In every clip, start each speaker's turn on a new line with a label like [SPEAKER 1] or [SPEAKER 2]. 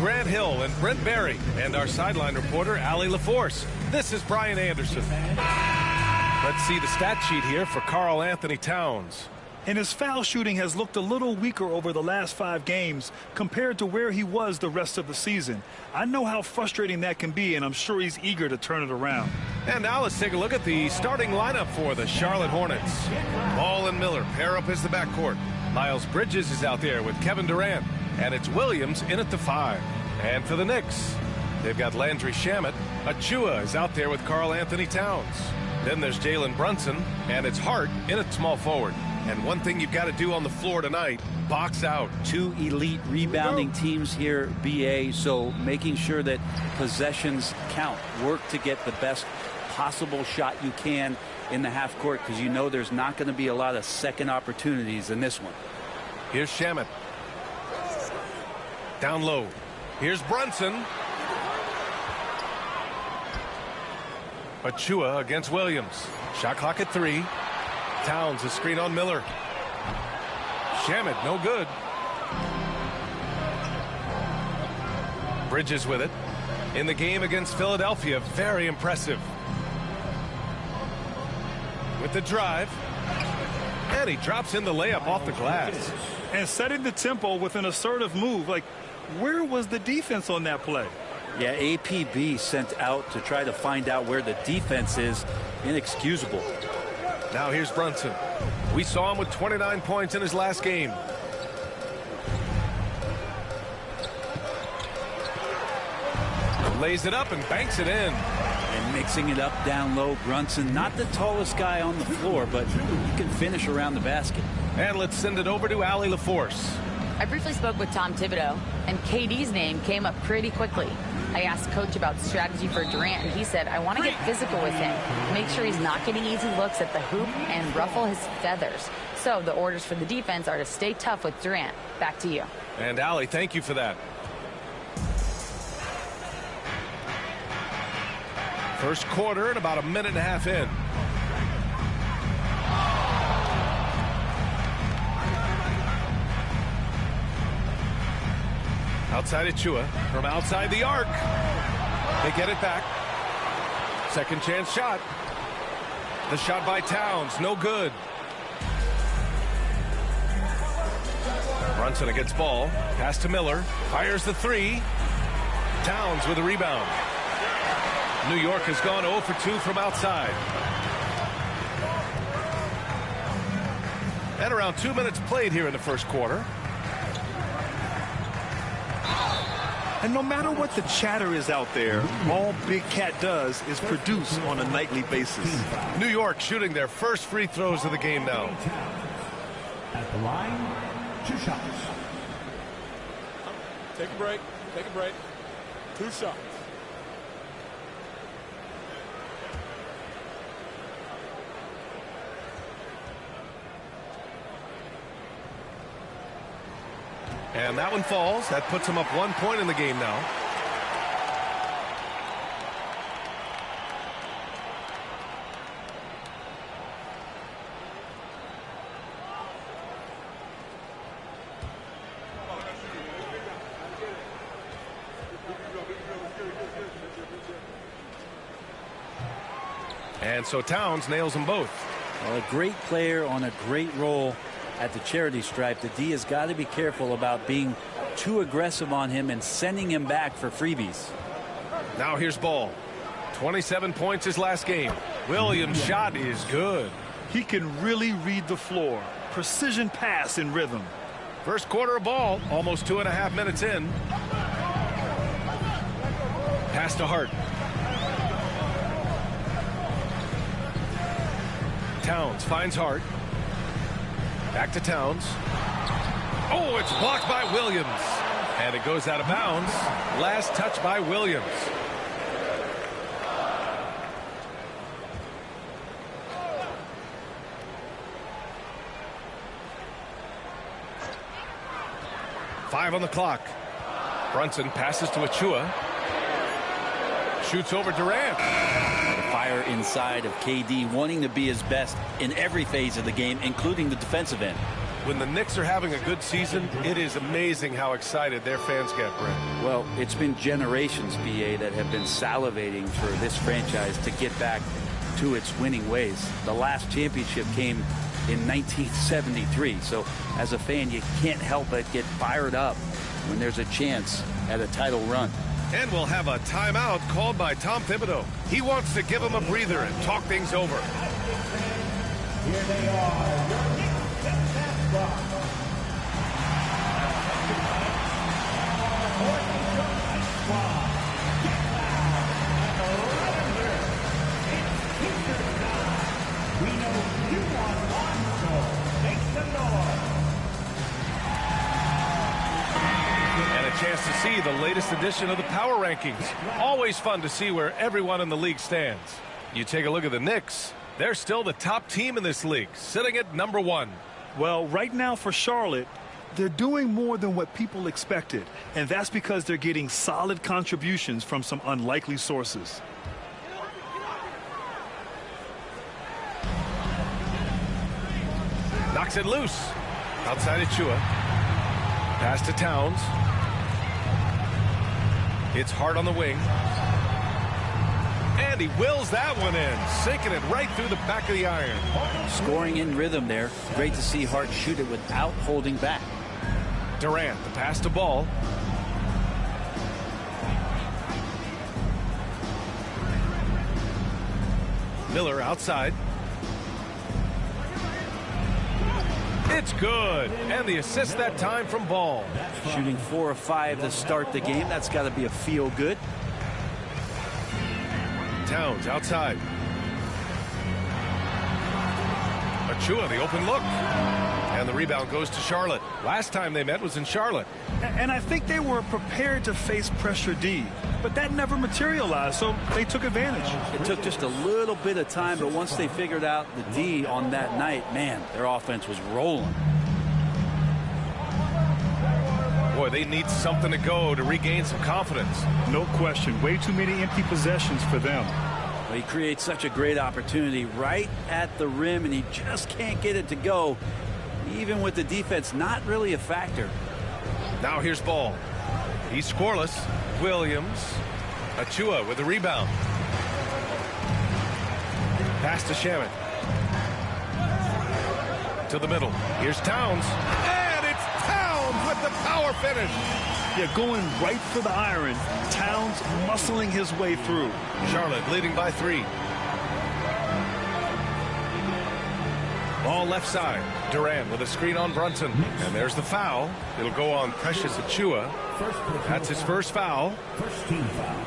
[SPEAKER 1] Grant Hill and Brent Barry, and our sideline reporter, Allie LaForce. This is Brian Anderson. Let's see the stat sheet here for Karl Anthony Towns.
[SPEAKER 2] And his foul shooting has looked a little weaker over the last 5 games compared to where he was the rest of the season. I know how frustrating that can be, and I'm sure he's eager to turn it around.
[SPEAKER 1] And now let's take a look at the starting lineup for the Charlotte Hornets. Ball and Miller pair up as the backcourt. Miles Bridges is out there with Kevin Durant, and it's Williams in at the 5. And for the Knicks, they've got Landry Shamet. Achua is out there with Karl Anthony Towns. Then there's Jalen Brunson, and it's Hart in at small forward. And one thing you've got to do on the floor tonight, box out.
[SPEAKER 3] 2 elite rebounding teams here, BA, so making sure that possessions count. Work to get the best possible shot you can in the half court, because you know there's not going to be a lot of second opportunities in this one.
[SPEAKER 1] Here's Shamet. Down low. Here's Brunson. Achua against Williams. Shot clock at 3. Towns, a screen on Miller. Shamet, no good. Bridges with it. In the game against Philadelphia, very impressive. With the drive. And he drops in the layup off the glass.
[SPEAKER 2] And setting the tempo with an assertive move. Like, where was the defense on that play?
[SPEAKER 3] Yeah, APB sent out to try to find out where the defense is. Inexcusable.
[SPEAKER 1] Now here's Brunson. We saw him with 29 points in his last game. Lays it up and banks it in.
[SPEAKER 3] And mixing it up down low, Brunson, not the tallest guy on the floor, but he can finish around the basket.
[SPEAKER 1] And let's send it over to Allie LaForce.
[SPEAKER 4] I briefly spoke with Tom Thibodeau, and KD's name came up pretty quickly. I asked Coach about strategy for Durant, and he said, I want to get physical with him, make sure he's not getting easy looks at the hoop and ruffle his feathers. So the orders for the defense are to stay tough with Durant. Back to you.
[SPEAKER 1] And Allie, thank you for that. First quarter and about a minute and a half in. Outside Achua from outside the arc. They get it back. Second chance shot. The shot by Towns, no good. Brunson against ball. Pass to Miller. Fires the 3. Towns with a rebound. New York has gone 0 for 2 from outside. And around 2 minutes played here in the first quarter.
[SPEAKER 2] And no matter what the chatter is out there, all Big Cat does is produce on a nightly basis.
[SPEAKER 1] New York shooting their first free throws of the game now.
[SPEAKER 5] At the line, 2 shots.
[SPEAKER 6] Take a break. Take a break. 2 shots.
[SPEAKER 1] And that one falls. That puts him up 1 point in the game now. And so Towns nails them both.
[SPEAKER 3] Well, a great player on a great role at the charity stripe. The D has got to be careful about being too aggressive on him and sending him back for freebies.
[SPEAKER 1] Now here's Ball. 27 points his last game. Williams' shot is good.
[SPEAKER 2] He can really read the floor. Precision pass in rhythm.
[SPEAKER 1] First quarter of ball, almost 2.5 minutes in. Pass to Hart. Towns finds Hart. Back to Towns. Oh, it's blocked by Williams. And it goes out of bounds. Last touch by Williams. Five on the clock. Brunson passes to Achua. Shoots over Durant.
[SPEAKER 3] The fire inside of KD, wanting to be his best in every phase of the game, including the defensive end.
[SPEAKER 1] When the Knicks are having a good season, it is amazing how excited their fans get, Brent.
[SPEAKER 3] Well, it's been generations, BA, that have been salivating for this franchise to get back to its winning ways. The last championship came in 1973. So as a fan, you can't help but get fired up when there's a chance at a title run.
[SPEAKER 1] And we'll have a timeout called by Tom Thibodeau. He wants to give him a breather and talk things over.
[SPEAKER 5] Here they are, your Knicks basketball. We know you want one, so make some noise.
[SPEAKER 1] And a chance to see the latest edition of the Power Rankings. Always fun to see where everyone in the league stands. You take a look at the Knicks. They're still the top team in this league, sitting at number 1.
[SPEAKER 2] Well, right now for Charlotte, they're doing more than what people expected, and that's because they're getting solid contributions from some unlikely sources.
[SPEAKER 1] Knocks it loose. Outside Achua. Pass to Towns. It's hard on the wing. And he wills that one in, sinking it right through the back of the iron.
[SPEAKER 3] Scoring in rhythm there. Great to see Hart shoot it without holding back.
[SPEAKER 1] Durant, the pass to Ball. Miller outside. It's good. And the assist that time from Ball.
[SPEAKER 3] Shooting 4 of 5 to start the game. That's got to be a feel good.
[SPEAKER 1] Towns outside. Achua, the open look. And the rebound goes to Charlotte. Last time they met was in Charlotte.
[SPEAKER 2] And I think they were prepared to face pressure D, but that never materialized, so they took advantage.
[SPEAKER 3] It took just a little bit of time, but once they figured out the D on that night, man, their offense was rolling.
[SPEAKER 1] Boy, they need something to go to regain some confidence.
[SPEAKER 2] No question. Way too many empty possessions for them.
[SPEAKER 3] Well, he creates such a great opportunity right at the rim, and he just can't get it to go. Even with the defense not really a factor.
[SPEAKER 1] Now here's Ball. He's scoreless. Williams. Achua with the rebound. Pass to Shaman. To the middle. Here's Towns. And it's Towns with the power finish.
[SPEAKER 2] Yeah, going right for the iron. Towns muscling his way through.
[SPEAKER 1] Charlotte leading by 3. Ball left side. Durant with a screen on Brunson. And there's the foul. It'll go on Precious Achua. That's his first foul.
[SPEAKER 5] First team foul.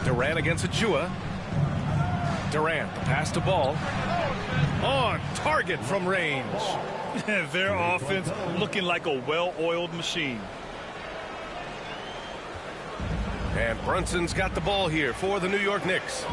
[SPEAKER 1] Durant against Achua. Durant, the pass to Ball. On target from range.
[SPEAKER 2] Their offense looking like a well-oiled machine.
[SPEAKER 1] And Brunson's got the ball here for the New York Knicks.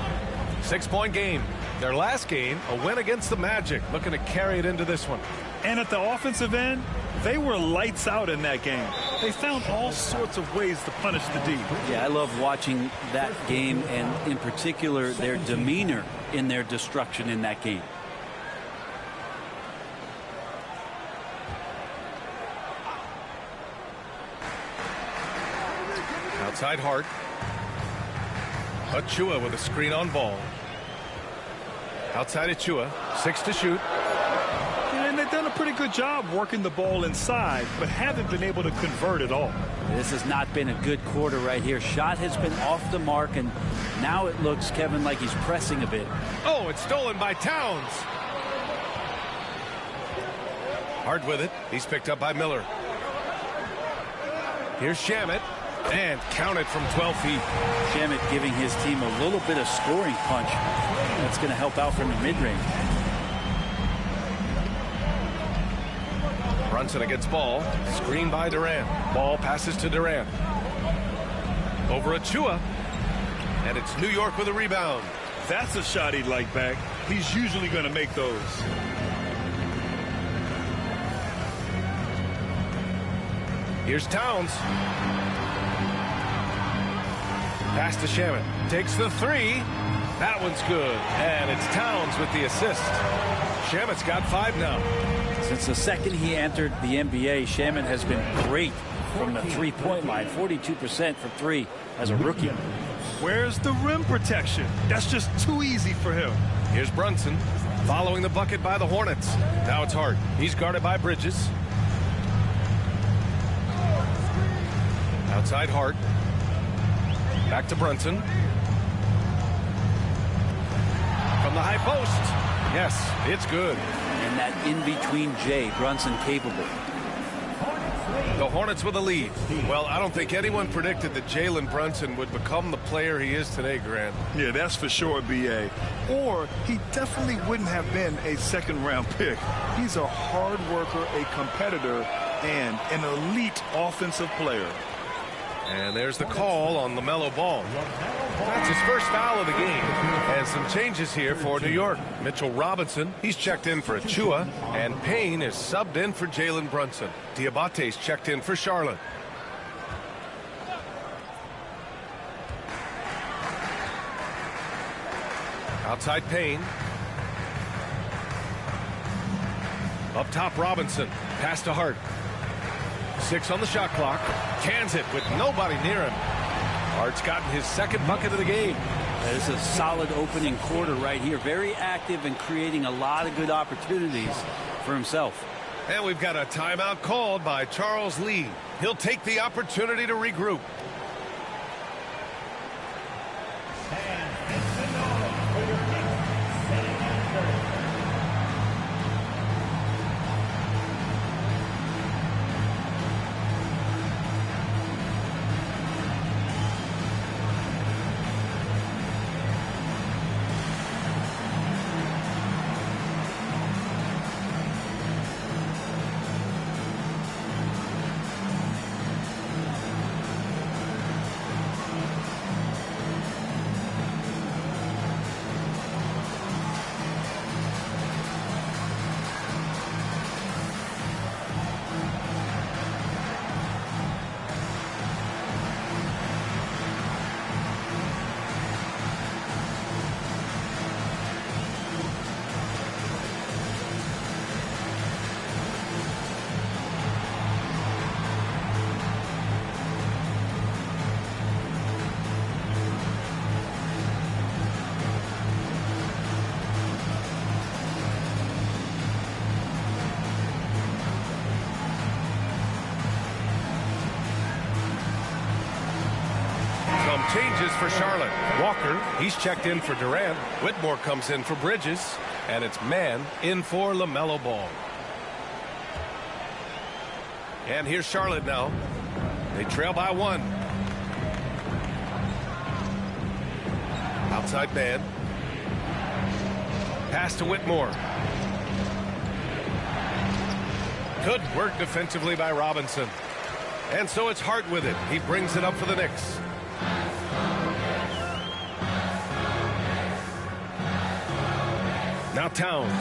[SPEAKER 1] 6-point game. Their last game, a win against the Magic. Looking to carry it into this one.
[SPEAKER 2] And at the offensive end, they were lights out in that game. They found all sorts of ways to punish the D.
[SPEAKER 3] Yeah, I love watching that game, and in particular, their demeanor in their destruction in that game.
[SPEAKER 1] Outside Hart. Achua with a screen on Ball. Outside Achua. 6 to shoot.
[SPEAKER 2] And they've done a pretty good job working the ball inside, but haven't been able to convert at all.
[SPEAKER 3] This has not been a good quarter right here. Shot has been off the mark, and now it looks, Kevin, like he's pressing a bit.
[SPEAKER 1] Oh, it's stolen by Towns. Hart with it. He's picked up by Miller. Here's Shamet. And counted from 12 feet.
[SPEAKER 3] Shamet giving his team a little bit of scoring punch. That's going to help out from the mid-range.
[SPEAKER 1] Brunson against Ball. Screen by Durant. Ball passes to Durant. Over Achua. And it's New York with a rebound.
[SPEAKER 2] That's a shot he'd like back. He's usually going to make those.
[SPEAKER 1] Here's Towns. Pass to Shaman. Takes the three. That one's good. And it's Towns with the assist. Shaman's got 5 now.
[SPEAKER 3] Since the second he entered the NBA, Shaman has been great from the three-point line. 42% for 3 as a rookie.
[SPEAKER 2] Where's the rim protection? That's just too easy for him.
[SPEAKER 1] Here's Brunson following the bucket by the Hornets. Now it's Hart. He's guarded by Bridges. Outside Hart. Back to Brunson. From the high post. Yes, it's good.
[SPEAKER 3] And that in-between J, Brunson capable.
[SPEAKER 1] The Hornets with a lead. Well, I don't think anyone predicted that Jalen Brunson would become the player he is today, Grant.
[SPEAKER 2] Yeah, that's for sure, B.A. Or he definitely wouldn't have been a second-round pick. He's a hard worker, a competitor, and an elite offensive player.
[SPEAKER 1] And there's the call on LaMelo Ball. That's his first foul of the game. And some changes here for New York. Mitchell Robinson, he's checked in for Achua. And Payne is subbed in for Jalen Brunson. Diabate's checked in for Charlotte. Outside Payne. Up top Robinson. Pass to Hart. 6 on the shot clock. Cans it with nobody near him. Hart's gotten his second bucket of the game.
[SPEAKER 3] It's a solid opening quarter right here. Very active and creating a lot of good opportunities for himself.
[SPEAKER 1] And we've got a timeout called by Charles Lee. He'll take the opportunity to regroup. Changes for Charlotte. Walker, he's checked in for Durant. Whitmore comes in for Bridges. And it's Mann in for LaMelo Ball. And here's Charlotte now. They trail by 1. Outside Mann. Pass to Whitmore. Good work defensively by Robinson. And so it's Hart with it. He brings it up for the Knicks. Now Towns.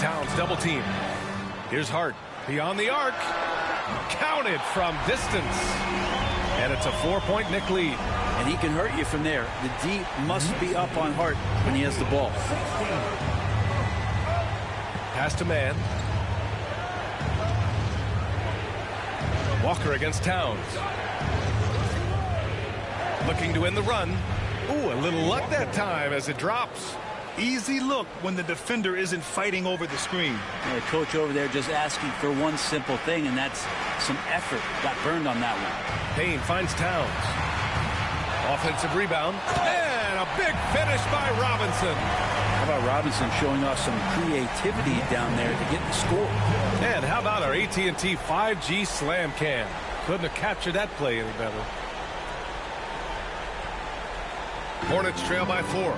[SPEAKER 1] Towns double team. Here's Hart. Beyond the arc. Counted from distance. And it's a 4-point Knick lead.
[SPEAKER 3] And he can hurt you from there. The D must be up on Hart when he has the ball.
[SPEAKER 1] Pass to Mann. Walker against Towns. Looking to win the run. Ooh, a little luck that time as it drops.
[SPEAKER 2] Easy look when the defender isn't fighting over the screen.
[SPEAKER 3] And the coach over there just asking for one simple thing, and that's some effort. Got burned on that one.
[SPEAKER 1] Payne finds Towns. Offensive rebound. And a big finish by Robinson.
[SPEAKER 3] How about Robinson showing off some creativity down there to get the score?
[SPEAKER 1] And how about our AT&T 5G slam cam? Couldn't have captured that play any better. Hornets trail by 4.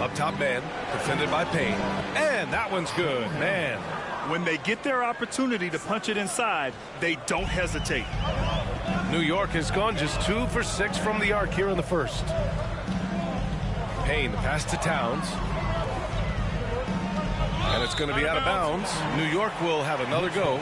[SPEAKER 1] Up top man, defended by Payne. And that one's good, man.
[SPEAKER 2] When they get their opportunity to punch it inside, they don't hesitate.
[SPEAKER 1] New York has gone just 2 for 6 from the arc here in the first. Payne, the pass to Towns. And it's going to be out of bounds. New York will have another go.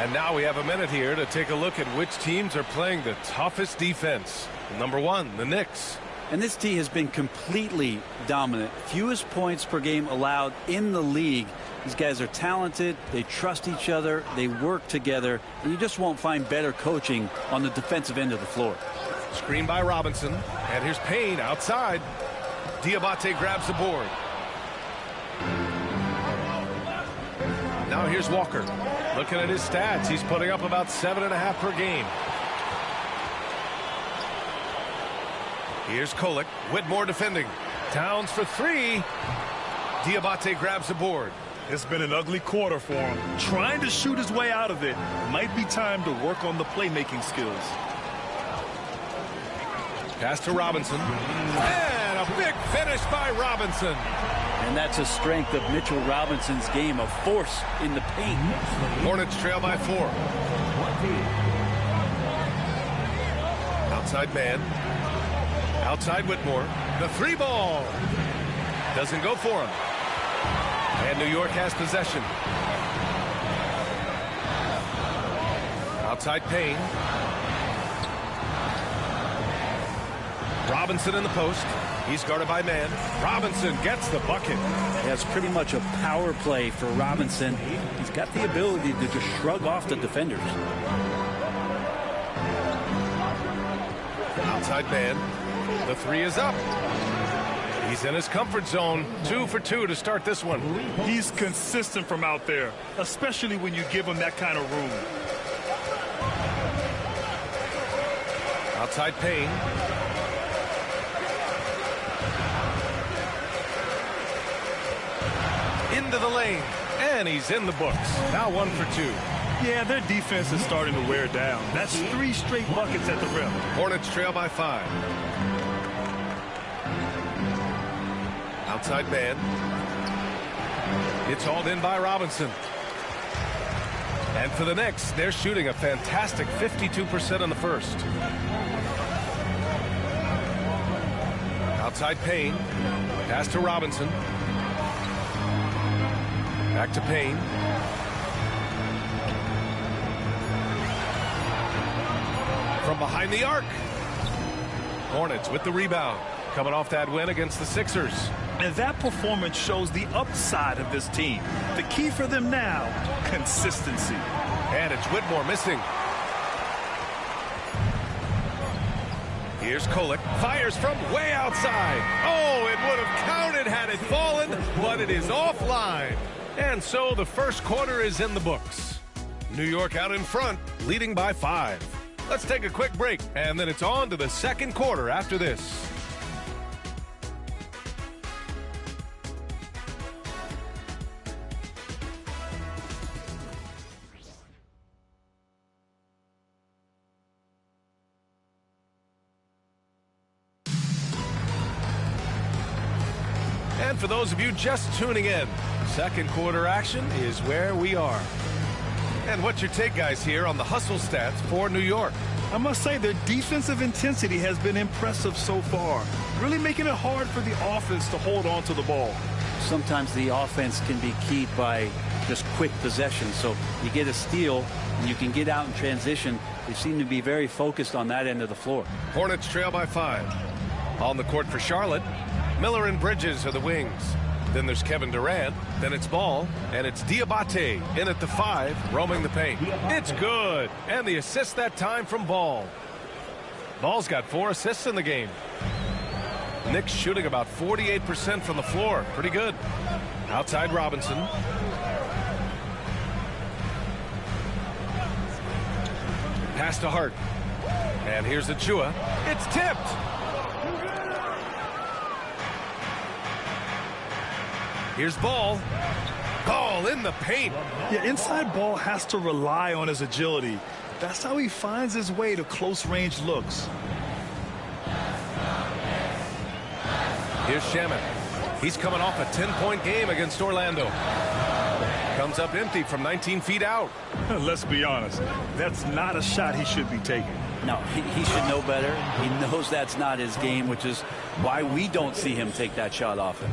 [SPEAKER 1] And now we have a minute here to take a look at which teams are playing the toughest defense. Number 1, the Knicks.
[SPEAKER 3] And this team has been completely dominant. Fewest points per game allowed in the league. These guys are talented. They trust each other. They work together. And you just won't find better coaching on the defensive end of the floor.
[SPEAKER 1] Screen by Robinson. And here's Payne outside. Diabate grabs the board. Now here's Walker. Looking at his stats, he's putting up about 7.5 per game. Here's Kolek. Whitmore defending. Towns for 3. Diabate grabs the board.
[SPEAKER 2] It's been an ugly quarter for him. Trying to shoot his way out of it. Might be time to work on the playmaking skills.
[SPEAKER 1] Pass to Robinson. And a big finish by Robinson.
[SPEAKER 3] And that's a strength of Mitchell Robinson's game, a force in the paint.
[SPEAKER 1] Hornets trail by 4. Outside man. Outside Whitmore. The 3 ball. Doesn't go for him. And New York has possession. Outside Payne. Robinson in the post. He's guarded by man. Robinson gets the bucket.
[SPEAKER 3] That's pretty much a power play for Robinson. He's got the ability to just shrug off the defenders.
[SPEAKER 1] Outside man. The 3 is up. He's in his comfort zone. 2 for 2 to start this one.
[SPEAKER 2] He's consistent from out there, especially when you give him that kind of room.
[SPEAKER 1] Outside Payne. Into the lane. And he's in the books. Now 1 for 2.
[SPEAKER 2] Yeah, their defense is starting to wear down. That's 3 straight buckets at the rim.
[SPEAKER 1] Hornets trail by 5. Outside man. It's hauled in by Robinson. And for the Knicks, they're shooting a fantastic 52% in the first. Outside Payne. Pass to Robinson. Back to Payne. From behind the arc. Hornets with the rebound. Coming off that win against the Sixers.
[SPEAKER 2] And that performance shows the upside of this team. The key for them now, consistency.
[SPEAKER 1] And it's Whitmore missing. Here's Kolek. Fires from way outside. Oh, it would have counted had it fallen, but it is offline. And so the first quarter is in the books. New York out in front, leading by 5. Let's take a quick break, and then it's on to the second quarter after this. And for those of you just tuning in, second quarter action is where we are. And what's your take, guys, here on the hustle stats for New York?
[SPEAKER 2] I must say their defensive intensity has been impressive so far, really making it hard for the offense to hold on to the ball.
[SPEAKER 3] Sometimes the offense can be keyed by just quick possession. So you get a steal and you can get out in transition. They seem to be very focused on that end of the floor.
[SPEAKER 1] Hornets trail by 5. On the court for Charlotte, Miller and Bridges are the wings. Then there's Kevin Durant. Then it's Ball. And it's Diabate in at the 5, roaming the paint. It's good. And the assist that time from Ball. Ball's got 4 assists in the game. Knicks shooting about 48% from the floor. Pretty good. Outside Robinson. Pass to Hart. And here's Achua. It's tipped. Here's Ball. Ball in the paint.
[SPEAKER 2] Yeah, inside Ball has to rely on his agility. That's how he finds his way to close-range looks.
[SPEAKER 1] Here's Shaman. He's coming off a 10-point game against Orlando. Comes up empty from 19 feet out.
[SPEAKER 2] Let's be honest. That's not a shot he should be taking.
[SPEAKER 3] No, he should know better. He knows that's not his game, which is why we don't see him take that shot often.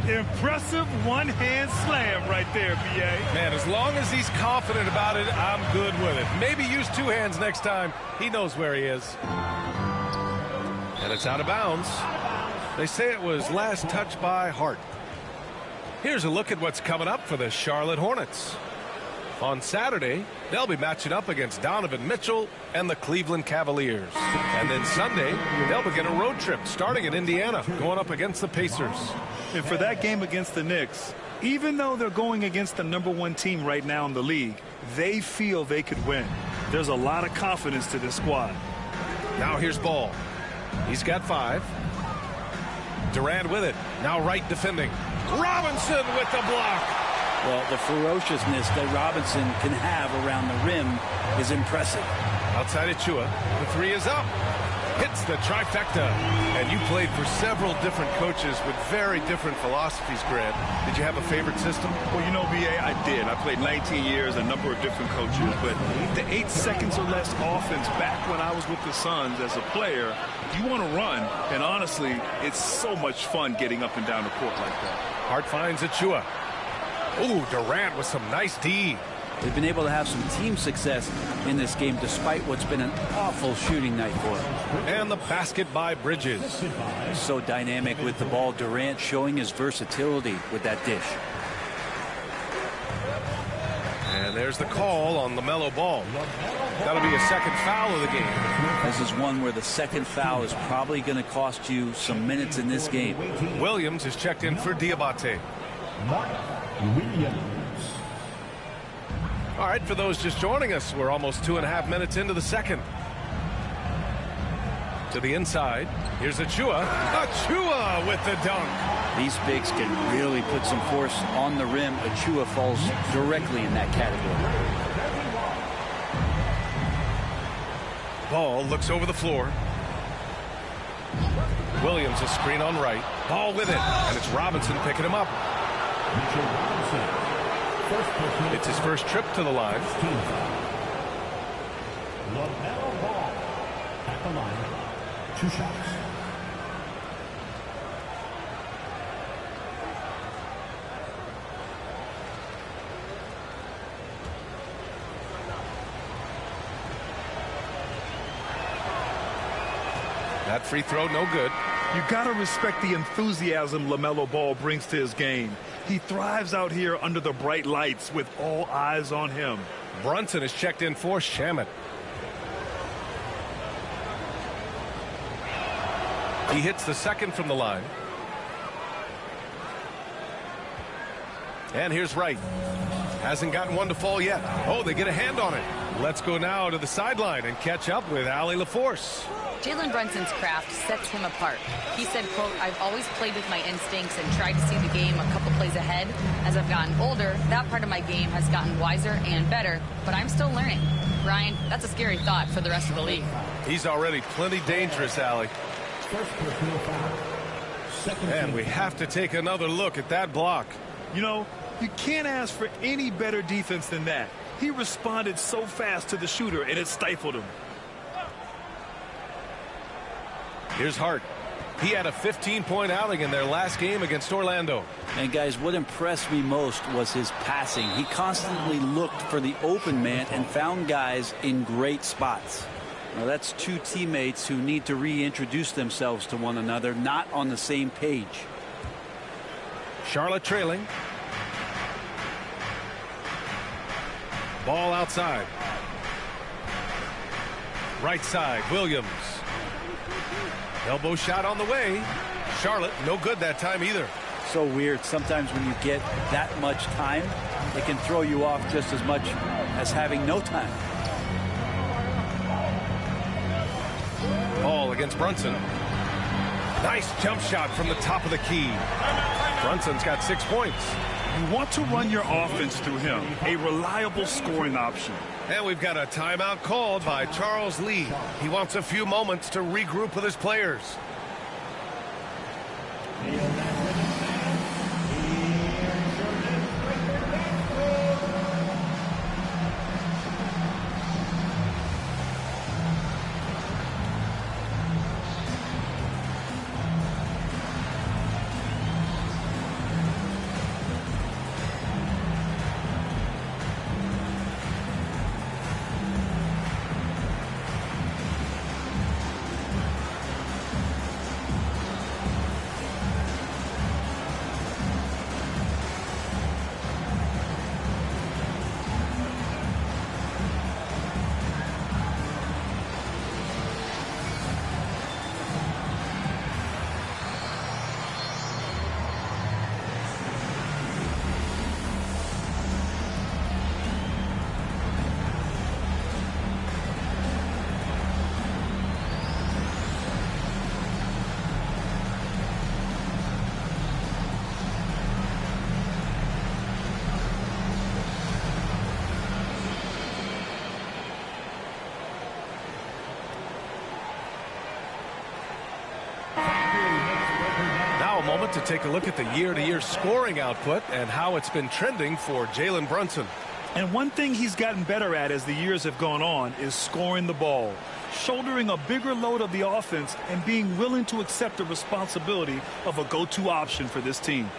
[SPEAKER 2] Impressive one-hand slam right there, B.A.
[SPEAKER 1] Man, as long as he's confident about it, I'm good with it. Maybe use two hands next time. He knows where he is. And it's out of bounds. They say it was last touched by Hart. Here's a look at what's coming up for the Charlotte Hornets. On Saturday, they'll be matching up against Donovan Mitchell and the Cleveland Cavaliers. And then Sunday, they'll begin a road trip starting in Indiana, going up against the Pacers.
[SPEAKER 2] And for that game against the Knicks, even though they're going against the #1 team right now in the league, they feel they could win. There's a lot of confidence to this squad.
[SPEAKER 1] Now here's Ball. He's got 5. Durant with it. Now Wright defending. Robinson with the block.
[SPEAKER 3] Well, the ferociousness that Robinson can have around the rim is impressive.
[SPEAKER 1] Outside Achua. The 3 is up. Hits the trifecta. And you played for several different coaches with very different philosophies, Grant. Did you have a favorite system?
[SPEAKER 2] Well, you know, B.A., I did. I played 19 years, a number of different coaches. But the 8 seconds or less offense back when I was with the Suns as a player, you want to run. And honestly, it's so much fun getting up and down the court like that.
[SPEAKER 1] Hart finds Achua. Ooh, Durant with some nice D.
[SPEAKER 3] They've been able to have some team success in this game despite what's been an awful shooting night for them.
[SPEAKER 1] And the basket by Bridges.
[SPEAKER 3] So dynamic with the ball. Durant showing his versatility with that dish.
[SPEAKER 1] And there's the call on LaMelo Ball. That'll be a second foul of the game.
[SPEAKER 3] This is one where the second foul is probably going to cost you some minutes in this game.
[SPEAKER 1] Williams is checked in for Diabate.
[SPEAKER 5] Williams.
[SPEAKER 1] All right, for those just joining us, we're almost 2.5 minutes into the second. To the inside. Here's Achua. Achua with the dunk.
[SPEAKER 3] These bigs can really put some force on the rim. Achua falls directly in that category.
[SPEAKER 1] Ball looks over the floor. Williams a screen on right. Ball with it. And it's Robinson picking him up. It's his first trip to the line.
[SPEAKER 5] LaMelo Ball at the line. 2 shots.
[SPEAKER 1] That free throw no good.
[SPEAKER 2] You got to respect the enthusiasm LaMelo Ball brings to his game. He thrives out here under the bright lights with all eyes on him.
[SPEAKER 1] Brunson is checked in for Shamet. He hits the second from the line. And here's Wright. Hasn't gotten one to fall yet. Oh, they get a hand on it. Let's go now to the sideline and catch up with Allie LaForce.
[SPEAKER 4] Jalen Brunson's craft sets him apart. He said, quote, "I've always played with my instincts and tried to see the game a couple plays ahead. As I've gotten older, that part of my game has gotten wiser and better, but I'm still learning." Ryan, that's a scary thought for the rest of the league.
[SPEAKER 1] He's already plenty dangerous, Allie.
[SPEAKER 5] First personal foul. Second
[SPEAKER 1] And we have to take another look at that block.
[SPEAKER 2] You know, you can't ask for any better defense than that. He responded so fast to the shooter, and it stifled him.
[SPEAKER 1] Here's Hart. He had a 15-point outing in their last game against Orlando.
[SPEAKER 3] And guys, what impressed me most was his passing. He constantly looked for the open man and found guys in great spots. Now that's 2 teammates who need to reintroduce themselves to one another, not on the same page.
[SPEAKER 1] Charlotte trailing. Ball outside. Right side, Williams. Elbow shot on the way. Charlotte, no good that time either.
[SPEAKER 3] So weird. Sometimes when you get that much time, it can throw you off just as much as having no time.
[SPEAKER 1] Ball against Brunson. Nice jump shot from the top of the key. Brunson's got 6 points.
[SPEAKER 2] You want to run your offense through him, a reliable scoring option.
[SPEAKER 1] And we've got a timeout called by Charles Lee. He wants a few moments to regroup with his players. moment to take a look at the year-to-year scoring output and how it's been trending for Jalen Brunson.
[SPEAKER 2] And one thing he's gotten better at as the years have gone on is scoring the ball, shouldering a bigger load of the offense, and being willing to accept the responsibility of a go-to option for this team.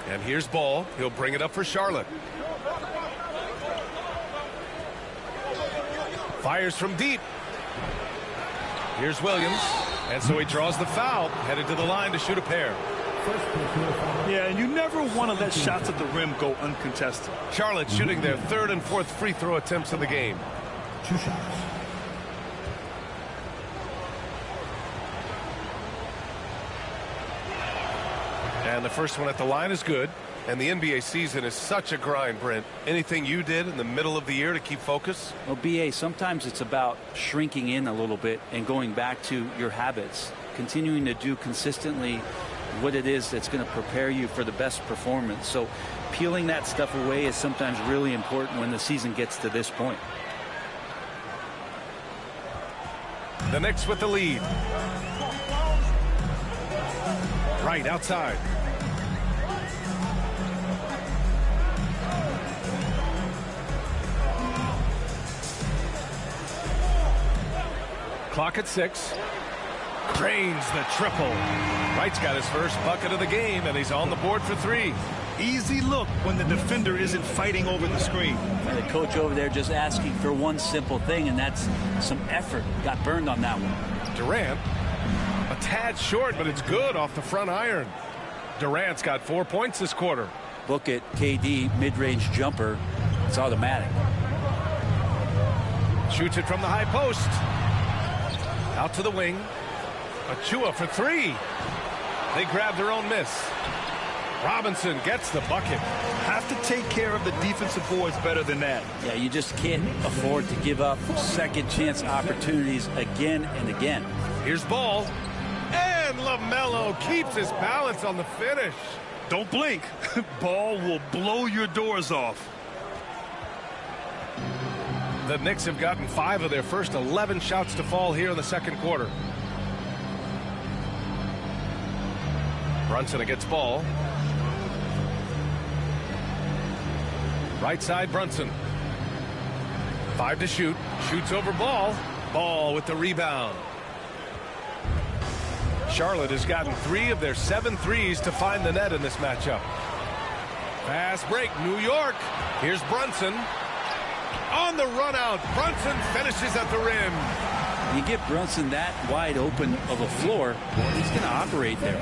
[SPEAKER 1] And here's Ball. He'll bring it up for Charlotte. Fires from deep. Here's Williams. And so he draws the foul, headed to the line to shoot a pair.
[SPEAKER 2] Yeah, and you never want to let shots at the rim go uncontested.
[SPEAKER 1] Charlotte shooting their third and fourth free throw attempts of the game.
[SPEAKER 5] 2 shots.
[SPEAKER 1] And the first one at the line is good. And the NBA season is such a grind, Brent. Anything you did in the middle of the year to keep focus?
[SPEAKER 3] Well, BA, sometimes it's about shrinking in a little bit and going back to your habits, continuing to do consistently what it is that's going to prepare you for the best performance. So peeling that stuff away is sometimes really important when the season gets to this point.
[SPEAKER 1] The Knicks with the lead. Right outside. Clock at 6. Cranes the triple. Wright's got his first bucket of the game, and he's on the board for 3.
[SPEAKER 2] Easy look when the defender isn't fighting over the screen.
[SPEAKER 3] And the coach over there just asking for one simple thing, and that's some effort. Got burned on that one.
[SPEAKER 1] Durant, a tad short, but it's good off the front iron. Durant's got 4 points this quarter.
[SPEAKER 3] Look at KD, mid-range jumper. It's automatic.
[SPEAKER 1] Shoots it from the high post. Out to the wing. Achua for 3. They grab their own miss. Robinson gets the bucket.
[SPEAKER 2] Have to take care of the defensive boards better than that.
[SPEAKER 3] Yeah, you just can't afford to give up second chance opportunities again and again.
[SPEAKER 1] Here's Ball. And LaMelo keeps his balance on the finish.
[SPEAKER 2] Don't blink. Ball will blow your doors off.
[SPEAKER 1] The Knicks have gotten 5 of their first 11 shots to fall here in the second quarter. Brunson against Ball. Right side, Brunson. 5 to shoot. Shoots over Ball. Ball with the rebound. Charlotte has gotten 3 of their 7 threes to find the net in this matchup. Fast break, New York. Here's Brunson. On the run out, Brunson finishes at the rim.
[SPEAKER 3] You give Brunson that wide open of a floor, he's going to operate there.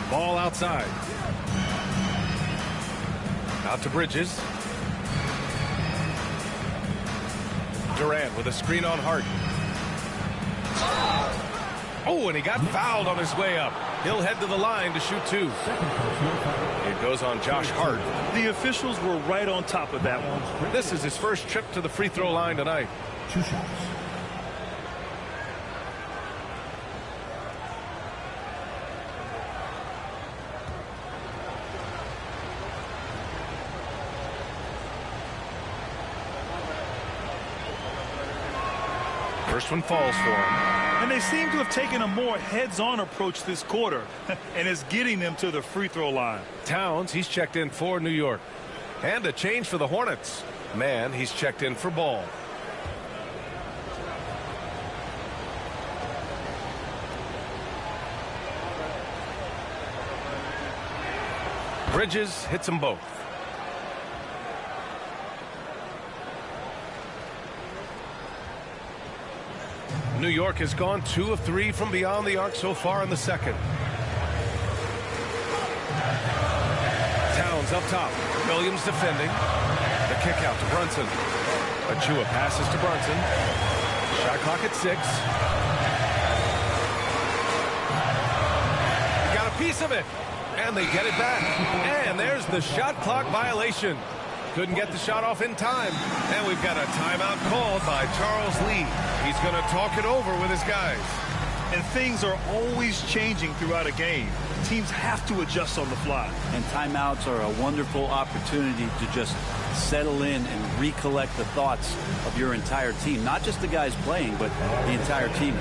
[SPEAKER 1] Ball outside. Out to Bridges. Durant with a screen on Hart. Oh, and he got fouled on his way up. He'll head to the line to shoot 2. It goes on Josh Hart.
[SPEAKER 2] The officials were right on top of that one.
[SPEAKER 1] This is his first trip to the free throw line tonight.
[SPEAKER 5] 2 shots.
[SPEAKER 1] First one falls for him.
[SPEAKER 2] And they seem to have taken a more heads-on approach this quarter, and it's getting them to the free throw line.
[SPEAKER 1] Towns, he's checked in for New York. And a change for the Hornets. Man, he's checked in for Ball. Bridges hits them both. New York has gone 2 of 3 from beyond the arc so far in the second. Towns up top. Williams defending. The kick out to Brunson. Achua passes to Brunson. Shot clock at 6. Got a piece of it. And they get it back. And there's the shot clock violation. Couldn't get the shot off in time. And we've got a timeout called by Charles Lee. He's going to talk it over with his guys.
[SPEAKER 2] And things are always changing throughout a game. Teams have to adjust on the fly.
[SPEAKER 3] And timeouts are a wonderful opportunity to just settle in and recollect the thoughts of your entire team. Not just the guys playing, but the entire team.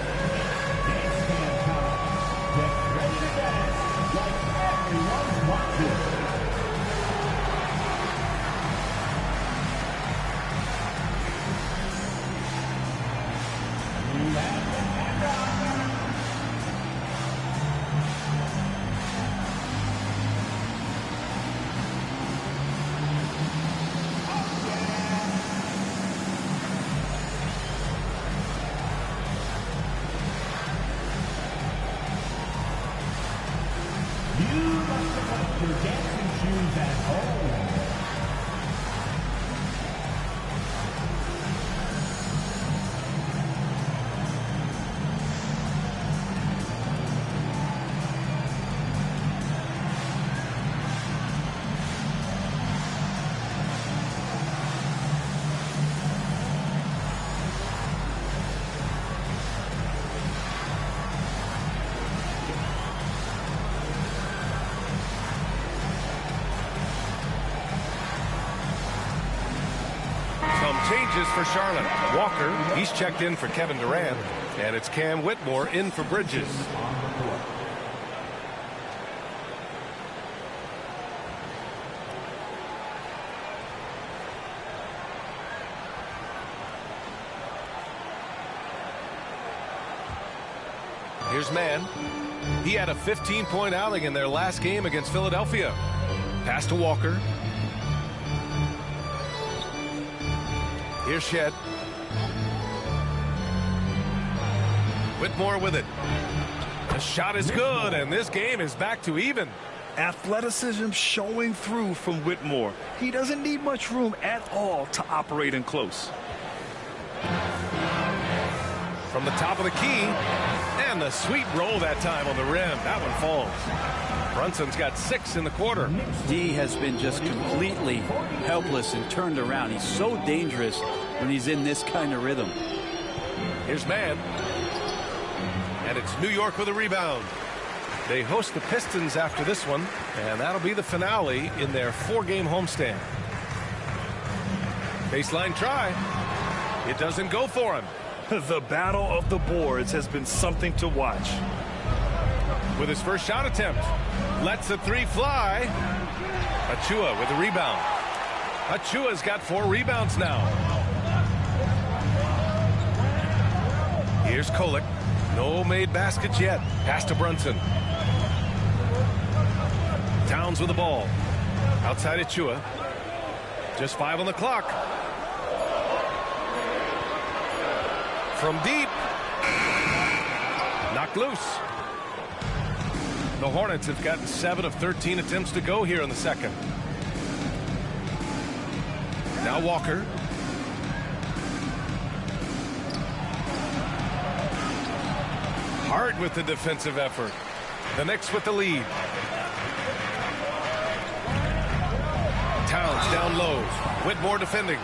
[SPEAKER 5] Select your dancing shoes at home.
[SPEAKER 1] Changes for Charlotte. Walker, he's checked in for Kevin Durant, and it's Cam Whitmore in for Bridges. Here's Mann. He had a 15-point outing in their last game against Philadelphia. Pass to Walker. Here's Shed. Whitmore with it. The shot is good, and this game is back to even.
[SPEAKER 2] Athleticism showing through from Whitmore. He doesn't need much room at all to operate in close.
[SPEAKER 1] From the top of the key, and the sweet roll that time on the rim. That one falls. Brunson's got 6 in the quarter.
[SPEAKER 3] D has been just completely helpless and turned around. He's so dangerous when he's in this kind of rhythm.
[SPEAKER 1] Here's Mann. And it's New York with a rebound. They host the Pistons after this one, and that'll be the finale in their 4-game homestand. Baseline try. It doesn't go for him.
[SPEAKER 2] The battle of the boards has been something to watch.
[SPEAKER 1] With his first shot attempt, lets the 3 fly. Achua with the rebound. Achua's got 4 rebounds now. Here's Kolek. No made baskets yet. Pass to Brunson. Towns with the ball. Outside Achua. Just 5 on the clock. From deep. Knocked loose. The Hornets have gotten 7 of 13 attempts to go here in the second. Now Walker. Hard with the defensive effort. The Knicks with the lead. Towns down low. Whitmore defending.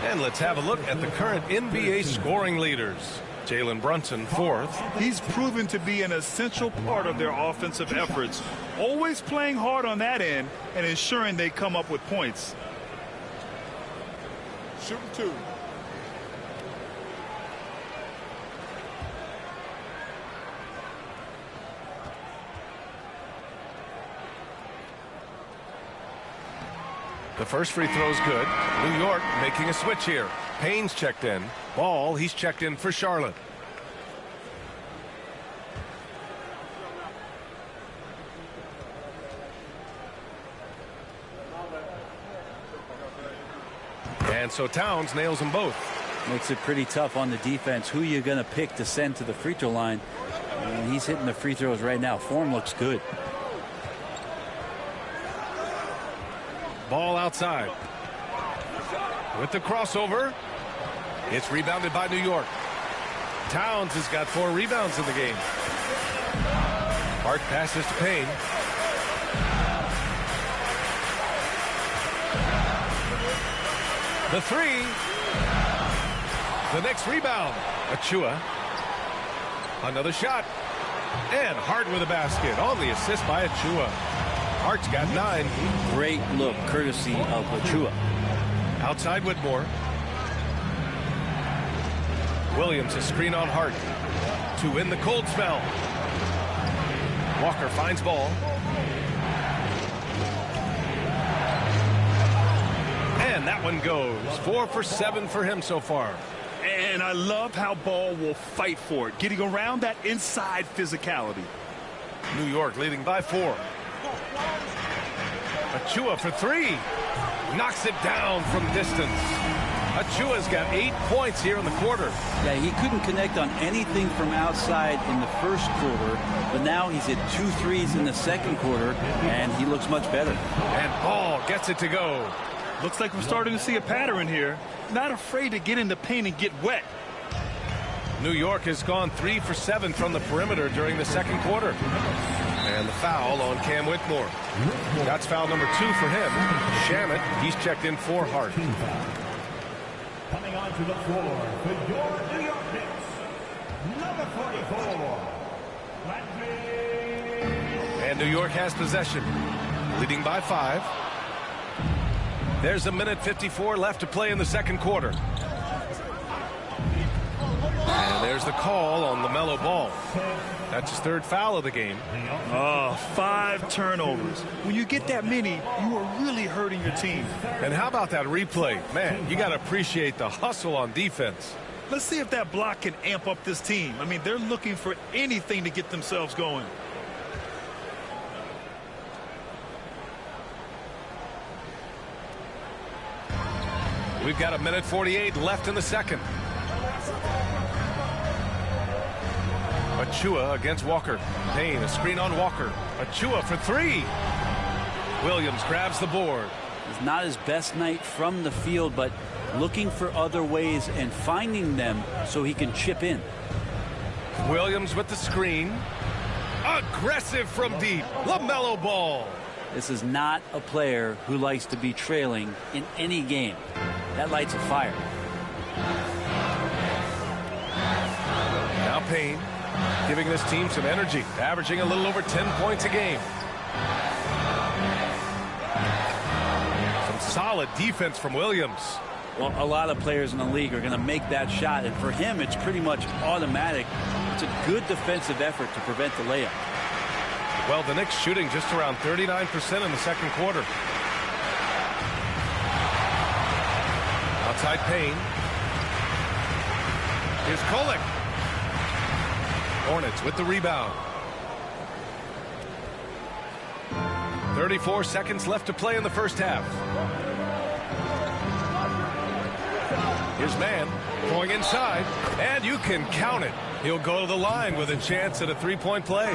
[SPEAKER 1] And let's have a look at the current NBA scoring leaders. Jalen Brunson, 4th.
[SPEAKER 2] He's proven to be an essential part of their offensive efforts, always playing hard on that end and ensuring they come up with points.
[SPEAKER 6] Shooting 2.
[SPEAKER 1] The first free throw's good. New York making a switch here. Payne's checked in. Ball, he's checked in for Charlotte. And so Towns nails them both.
[SPEAKER 3] Makes it pretty tough on the defense. Who you going to pick to send to the free throw line? And he's hitting the free throws right now. Form looks good.
[SPEAKER 1] Ball outside. With the crossover. It's rebounded by New York. Towns has got 4 rebounds in the game. Hart passes to Payne. The 3. The next rebound. Achua. Another shot. And Hart with a basket. On the assist by Achua. Hart's got 9.
[SPEAKER 3] Great look courtesy of Achua.
[SPEAKER 1] Outside Whitmore. Williams a screen on Hart to win the cold spell. Walker finds ball. And that one goes. 4 for 7 for him so far.
[SPEAKER 2] And I love how Ball will fight for it, getting around that inside physicality.
[SPEAKER 1] New York leading by 4. Achua for 3. Knocks it down from distance. Achua's got 8 points here in the quarter.
[SPEAKER 3] Yeah, he couldn't connect on anything from outside in the first quarter, but now he's hit 2 threes in the second quarter, and he looks much better.
[SPEAKER 1] And Ball gets it to go.
[SPEAKER 2] Looks like we're starting to see a pattern here. Not afraid to get in the paint and get wet.
[SPEAKER 1] New York has gone 3 for 7 from the perimeter during the second quarter. And the foul on Cam Whitmore. That's foul number 2 for him. Shamet, he's checked in for Hart.
[SPEAKER 5] Coming onto the floor for your New York Knicks, number 44.
[SPEAKER 1] And New York has possession, leading by 5. There's a minute 54 left to play in the second quarter. And there's the call on LaMelo Ball. That's his 3rd foul of the game.
[SPEAKER 2] 5 turnovers. When you get that many, you are really hurting your team.
[SPEAKER 1] And how about that replay? Man, you got to appreciate the hustle on defense.
[SPEAKER 2] Let's see if that block can amp up this team. I mean, they're looking for anything to get themselves going.
[SPEAKER 1] We've got a minute 48 left in the second. Achua against Walker. Payne, a screen on Walker. Achua for 3. Williams grabs the board.
[SPEAKER 3] It's not his best night from the field, but looking for other ways and finding them so he can chip in.
[SPEAKER 1] Williams with the screen. Aggressive from deep. LaMelo Ball.
[SPEAKER 3] This is not a player who likes to be trailing in any game. That lights a fire.
[SPEAKER 1] Now Payne, giving this team some energy, averaging a little over 10 points a game. Some solid defense from Williams.
[SPEAKER 3] Well, a lot of players in the league are going to make that shot, and for him, it's pretty much automatic. It's a good defensive effort to prevent the layup.
[SPEAKER 1] Well, the Knicks shooting just around 39% in the second quarter. Outside Payne. Here's Kolek. Hornets with the rebound. 34 seconds left to play in the first half. Here's Mann going inside, and you can count it. He'll go to the line with a chance at a 3-point play.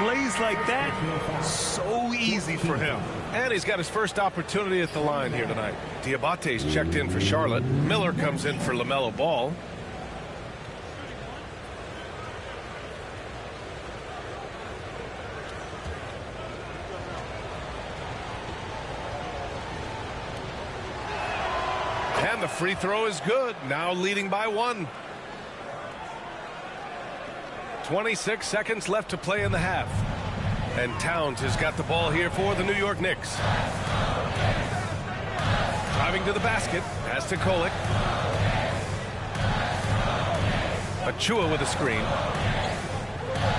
[SPEAKER 2] Plays like that, so easy for him.
[SPEAKER 1] And he's got his first opportunity at the line here tonight. Diabate's checked in for Charlotte. Miller comes in for LaMelo Ball. And the free throw is good. Now leading by 1. 26 seconds left to play in the half. And Towns has got the ball here for the New York Knicks. Driving to the basket. Pass to Kolek. Achua with a screen.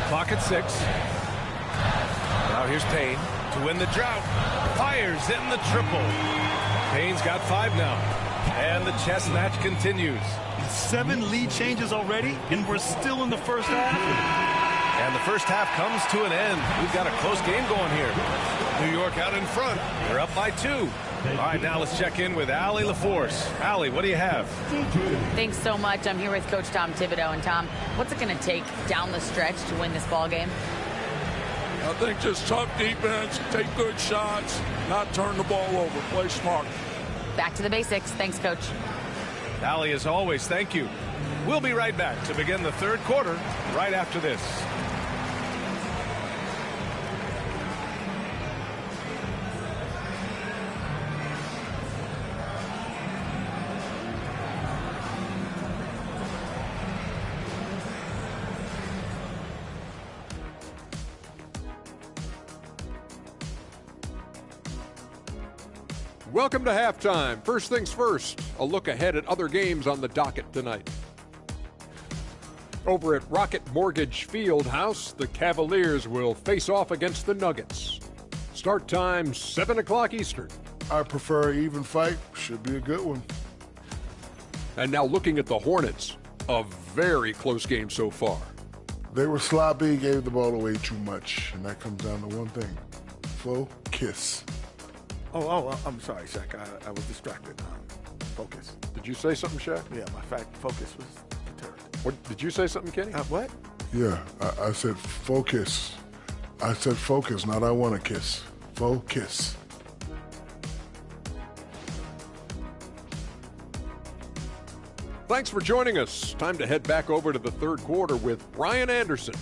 [SPEAKER 1] Clock at 6. Now here's Payne to win the drought. Fires in the triple. Payne's got 5 now. And the chess match continues.
[SPEAKER 2] 7 lead changes already, and we're still in the first half.
[SPEAKER 1] And the first half comes to an end. We've got a close game going here. New York out in front. They're up by 2. All right, now let's check in with Allie LaForce. Allie, what do you have?
[SPEAKER 4] Thanks so much. I'm here with Coach Tom Thibodeau. And Tom, what's it going to take down the stretch to win this ball game?
[SPEAKER 6] I think just tough defense, take good shots, not turn the ball over, play smart.
[SPEAKER 4] Back to the basics. Thanks, Coach.
[SPEAKER 1] Allie, as always, thank you. We'll be right back to begin the third quarter right after this.
[SPEAKER 7] Welcome to halftime. First things first, a look ahead at other games on the docket tonight. Over at Rocket Mortgage Fieldhouse, the Cavaliers will face off against the Nuggets. Start time 7 o'clock Eastern.
[SPEAKER 8] I prefer an even fight. Should be a good one.
[SPEAKER 7] And now looking at the Hornets, a very close game so far.
[SPEAKER 8] They were sloppy, gave the ball away too much, and that comes down to one thing. Flo, kiss.
[SPEAKER 9] Oh, I'm sorry, Shaq. I was distracted. focus.
[SPEAKER 7] Did you say something, Shaq?
[SPEAKER 9] Yeah, my focus was deterred.
[SPEAKER 7] What, did you say something, Kenny?
[SPEAKER 9] What?
[SPEAKER 8] Yeah, I said focus. I said focus, not I want to kiss. Focus.
[SPEAKER 7] Thanks for joining us. Time to head back over to the third quarter with Brian Anderson.